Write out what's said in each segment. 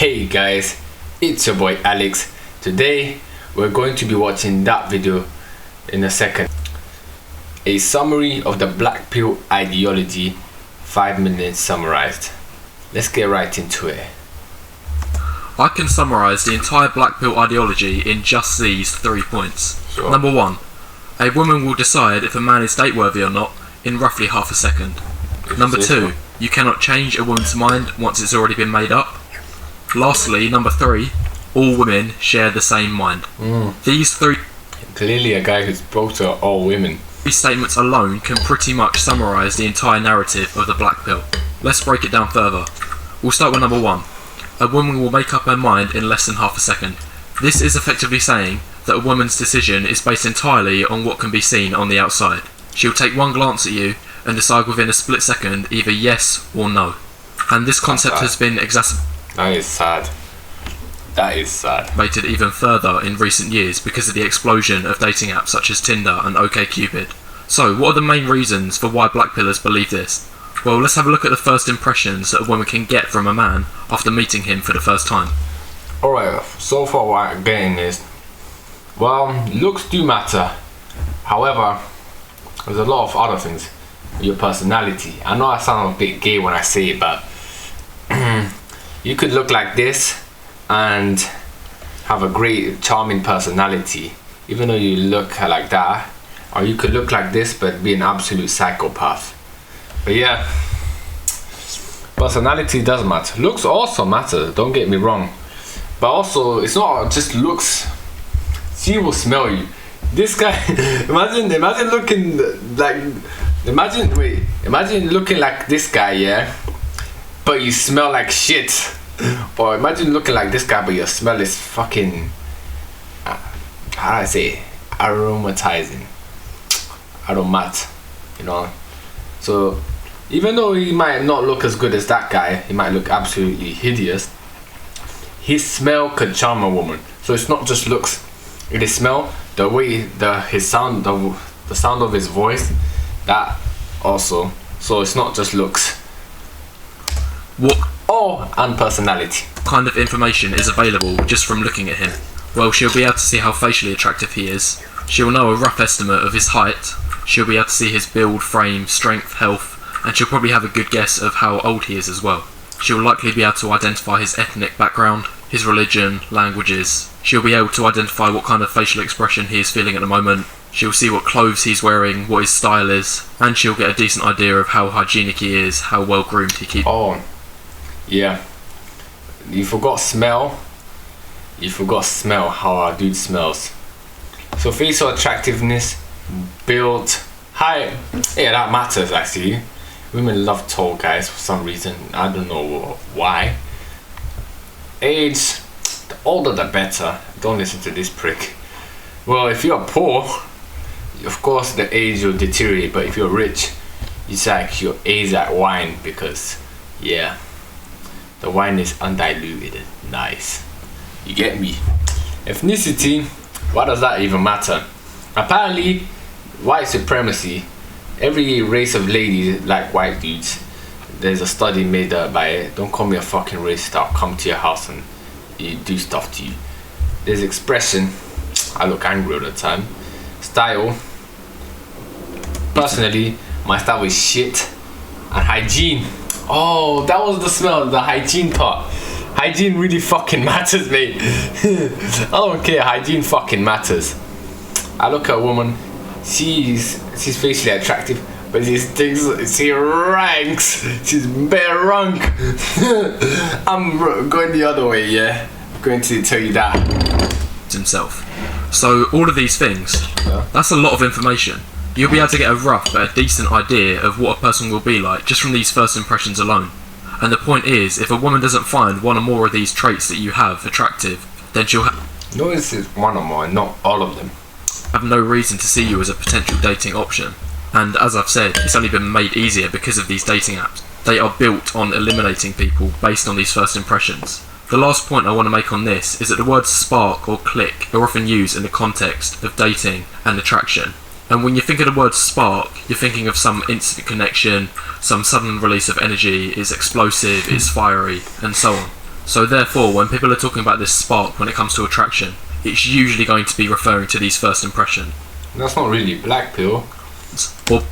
Hey guys, it's your boy Alex. Today we're going to be watching that video in a second. A summary of the Blackpill ideology, 5 minutes summarized. Let's get right into it. I can summarise the entire Blackpill ideology in just these 3 points. Sure. Number 1. A woman will decide if a man is date-worthy or not in roughly half a second. Number 2. You cannot change a woman's mind once it's already been made up. Lastly, number 3. All women share the same mind. These three... Clearly a guy who's spoke to all women. These statements alone can pretty much summarise the entire narrative of the Blackpill. Let's break it down further. We'll start with number 1. A woman will make up her mind in less than half a second. This is effectively saying that a woman's decision is based entirely on what can be seen on the outside. She'll take one glance at you and decide within a split second either yes or no. And this concept has been exacerbated That is sad. That is sad. Even further in recent years because of the explosion of dating apps such as Tinder and OkCupid. So, what are the main reasons for why Blackpillers believe this? Well, let's have a look at the first impressions that a woman can get from a man after meeting him for the first time. Alright, so far what I'm getting is, well, looks do matter. However, there's a lot of other things. Your personality. I know I sound a bit gay when I say it, but you could look like this and have a great charming personality even though you look like that, or you could look like this but be an absolute psychopath. But yeah, personality does matter. Looks also matter, don't get me wrong, but also it's not just looks. She will smell you. This guy imagine looking like imagine looking like this guy, yeah, but you smell like shit. Or imagine looking like this guy but your smell is fucking how do I say, aromatizing, aromat, you know. So even though he might not look as good as that guy, he might look absolutely hideous, his smell could charm a woman. So it's not just looks, it is smell, the way his sound, the sound of his voice, that also. So it's not just looks. And personality. What kind of information is available just from looking at him? Well, she'll be able to see how facially attractive he is. She'll know a rough estimate of his height. She'll be able to see his build, frame, strength, health, and she'll probably have a good guess of how old he is as well. She'll likely be able to identify his ethnic background, his religion, languages. She'll be able to identify what kind of facial expression he is feeling at the moment. She'll see what clothes he's wearing, what his style is, and she'll get a decent idea of how hygienic he is, how well groomed he keeps. Oh, yeah. You forgot smell. You forgot smell, how a dude smells. So facial attractiveness, build, height, yeah, that matters actually. Women love tall guys for some reason. I don't know why. Age, the older the better. Don't listen to this prick. Well, if you're poor, of course the age will deteriorate, but if you're rich, it's like your age like wine, because yeah, the wine is undiluted. Nice. You get me? Ethnicity, what does that even matter? Apparently, white supremacy, every race of ladies like white dudes. There's a study made by it. Don't call me a fucking racist, I'll come to your house and do stuff to you. There's expression, I look angry all the time. Style, personally, my style is shit. And hygiene. Oh, that was the smell, the hygiene part. Hygiene really fucking matters, mate. I don't care, hygiene fucking matters. I look at a woman, she's facially attractive, but these things, she ranks, she's bare rank. I'm going the other way, yeah. I'm going to tell you that. Himself. So all of these things, that's a lot of information. You'll be able to get a rough but a decent idea of what a person will be like just from these first impressions alone. And the point is, if a woman doesn't find one or more of these traits that you have attractive, then she'll no, this is one or more, not all of them. Have no reason to see you as a potential dating option. And as I've said, it's only been made easier because of these dating apps. They are built on eliminating people based on these first impressions. The last point I want to make on this is that the words spark or click are often used in the context of dating and attraction. And when you think of the word spark, you're thinking of some instant connection, some sudden release of energy, it's explosive, it's fiery, and so on. So therefore, when people are talking about this spark when it comes to attraction, it's usually going to be referring to these first impressions. That's not really Blackpill. Or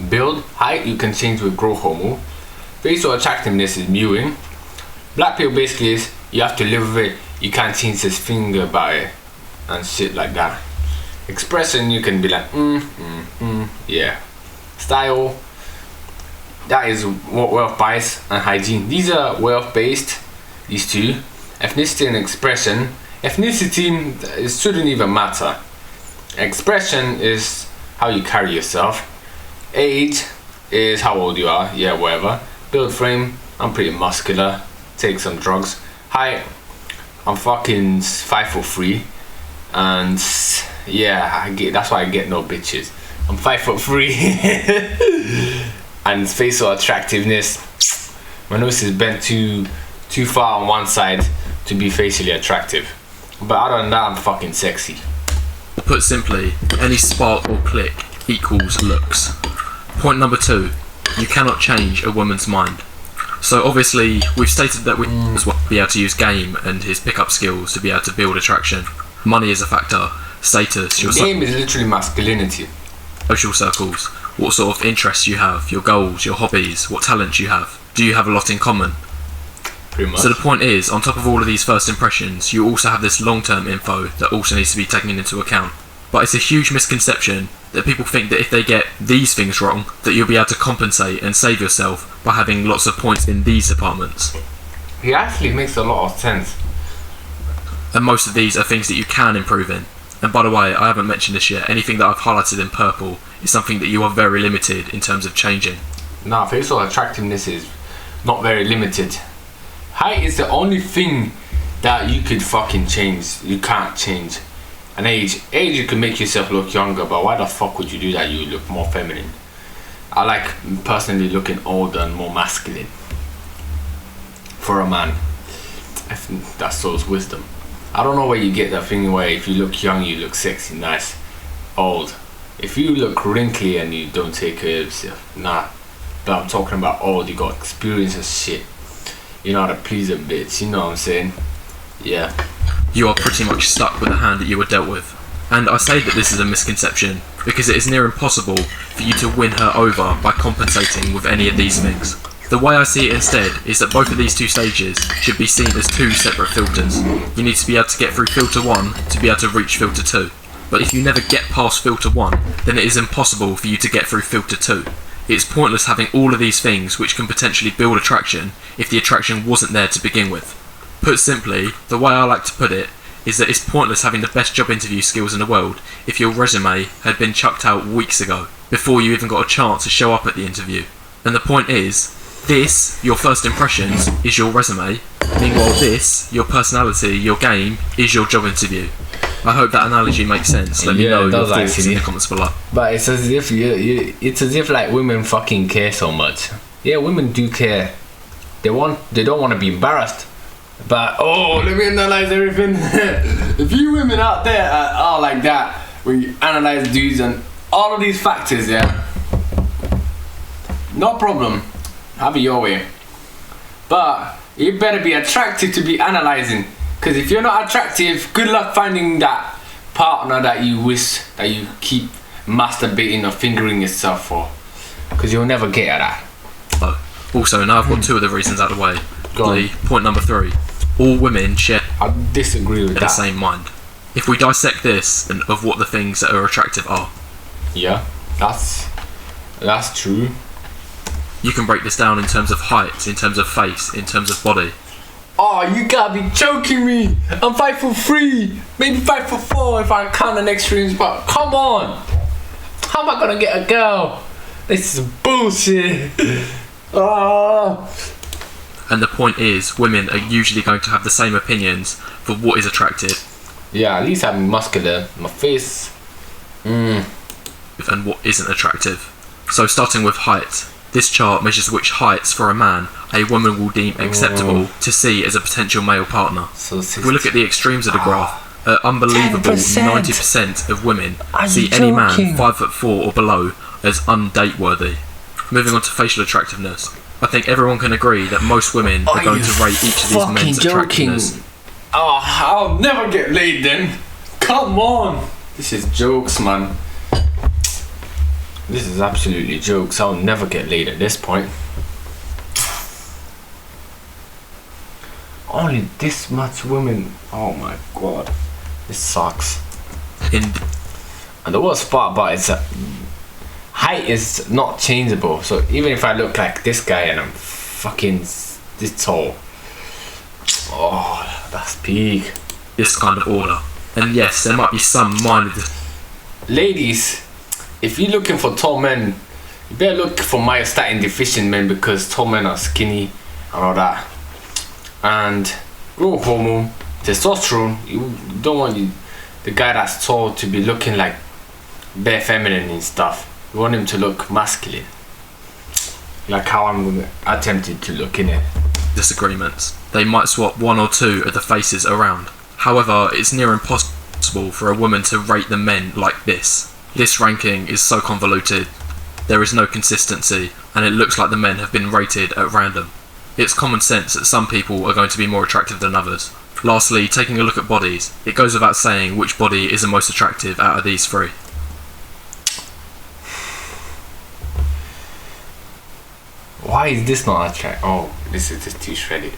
Build, height you can change with growth hormone. Facial attractiveness is mewing. Blackpill basically is you have to live with it. You can't change this finger about it and shit like that. Expression you can be like yeah. Style, that is wealth bias and hygiene. These are wealth based, these two. Ethnicity and expression. Ethnicity, it shouldn't even matter. Expression is how you carry yourself. Age is how old you are, yeah, whatever. Build frame, I'm pretty muscular, take some drugs. Height, I'm fucking 5'3", and yeah, that's why I get no bitches. I'm 5'3", and facial attractiveness, my nose is bent too far on one side to be facially attractive. But other than that, I'm fucking sexy. put simply, any spark or click equals looks. Point number 2, you cannot change a woman's mind. So obviously we've stated that we will be able to use game and his pickup skills to be able to build attraction. Money is a factor, status, your game is literally masculinity. Social circles, what sort of interests you have, your goals, your hobbies, what talents you have. Do you have a lot in common? Pretty much. So the point is, on top of all of these first impressions, you also have this long-term info that also needs to be taken into account. But it's a huge misconception that people think that if they get these things wrong, that you'll be able to compensate and save yourself by having lots of points in these departments. It actually makes a lot of sense. And most of these are things that you can improve in. And by the way, I haven't mentioned this yet, anything that I've highlighted in purple is something that you are very limited in terms of changing. Nah, facial attractiveness is not very limited. Height is the only thing that you could fucking change. You can't change. And age you can make yourself look younger, but why the fuck would you do that? You look more feminine. I like personally looking older and more masculine for a man. I think that shows wisdom. I don't know where you get that thing where if you look young you look sexy, nice. Old, if you look wrinkly and you don't take care of yourself, nah. But I'm talking about old, you got experience and shit, you know how to please a bitch, you know what I'm saying? Yeah. You are pretty much stuck with the hand that you were dealt with. And I say that this is a misconception because it is near impossible for you to win her over by compensating with any of these things. The way I see it instead is that both of these two stages should be seen as two separate filters. You need to be able to get through filter 1 to be able to reach filter 2. But if you never get past filter 1, then it is impossible for you to get through filter 2. It's pointless having all of these things which can potentially build attraction if the attraction wasn't there to begin with. Put simply, the way I like to put it is that it's pointless having the best job interview skills in the world if your resume had been chucked out weeks ago, before you even got a chance to show up at the interview. And the point is, this, your first impressions, is your resume, meanwhile this, your personality, your game, is your job interview. I hope that analogy makes sense. Let me know your thoughts in the comments below. But it's as if it's as if like women fucking care so much. Yeah, women do care. They don't want to be embarrassed. But let me analyze everything. If you women out there are like that, when you analyze dudes and all of these factors, yeah, no problem. Have it your way. But you better be attractive to be analyzing. Because if you're not attractive, good luck finding that partner that you wish that you keep masturbating or fingering yourself for. Because you'll never get at that. Also, now I've got two of the reasons out of the way. Go on. Point number 3. All women share I disagree with the that. same mind. If we dissect this and of what the things that are attractive are, Yeah, that's true. you can break this down in terms of height, in terms of face, in terms of body. Oh, you gotta be joking me. I'm 5'3", maybe 5'4" if I count the extremes, but come on. How am I gonna get a girl? This is bullshit. And the point is, women are usually going to have the same opinions for what is attractive. Yeah, at least I'm muscular. My face. And what isn't attractive. So starting with height. This chart measures which heights for a man a woman will deem acceptable to see as a potential male partner. So if we look at the extremes of the graph, an unbelievable 10%. 90% of women Are see you any man joking? 5'4" or below as undate worthy. Moving on to facial attractiveness. I think everyone can agree that most women are going to rate each of these men's attractiveness. Oh, I'll never get laid then. Come on. This is jokes, man. This is absolutely jokes. I'll never get laid at this point. Only this much women. Oh my god. This sucks. And the worst part about it is that height is not changeable. So even if I look like this guy and I'm fucking this tall. Oh, that's peak. This kind of order. And yes, there might be some minor... Ladies, if you're looking for tall men, you better look for myostatin deficient men, because tall men are skinny and all that. And growth hormone, testosterone, you don't want the guy that's tall to be looking like bare feminine and stuff. You want him to look masculine. Like how I'm attempted to look in it. Disagreements. They might swap one or two of the faces around. However, it's near impossible for a woman to rate the men like this. This ranking is so convoluted, there is no consistency, and it looks like the men have been rated at random. It's common sense that some people are going to be more attractive than others. Lastly, taking a look at bodies, it goes without saying which body is the most attractive out of these three. Why is this not attractive? Oh, this is just too shredded.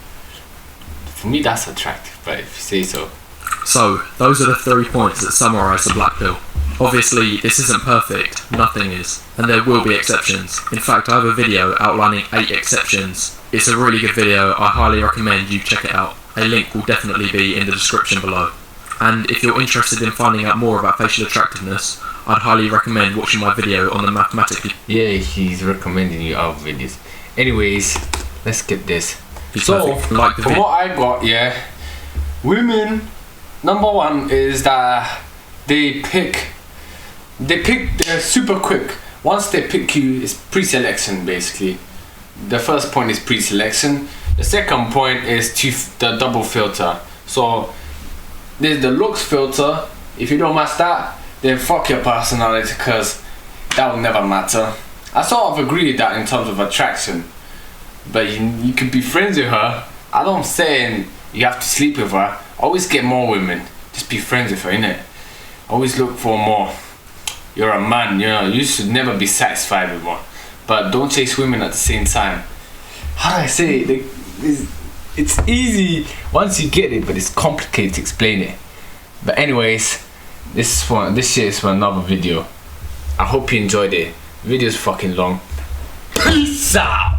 For me, that's attractive, but if you say so. So, those are the 3 points that summarise the Blackpill. Obviously, this isn't perfect, nothing is, and there will be exceptions. In fact, I have a video outlining 8 exceptions. It's a really good video, I highly recommend you check it out. A link will definitely be in the description below. And if you're interested in finding out more about facial attractiveness, I'd highly recommend watching my video on the mathematically... Yeah, he's recommending you our videos. Anyways, let's skip this. So, from what I got, yeah, women, number one is that they're super quick. Once they pick you, it's pre-selection basically. The first point is pre-selection. The second point is the double filter. So there's the looks filter. If you don't match that, then fuck your personality, because that will never matter. I sort of agree with that in terms of attraction, but you could be friends with her. I don't saying you have to sleep with her. Always get more women. Just be friends with her, innit? Always look for more. You're a man, you know, you should never be satisfied with one. But don't chase women at the same time. How do I say it? It's easy once you get it, but it's complicated to explain it. But anyways, this shit is for another video. I hope you enjoyed it. The video's fucking long. Peace out.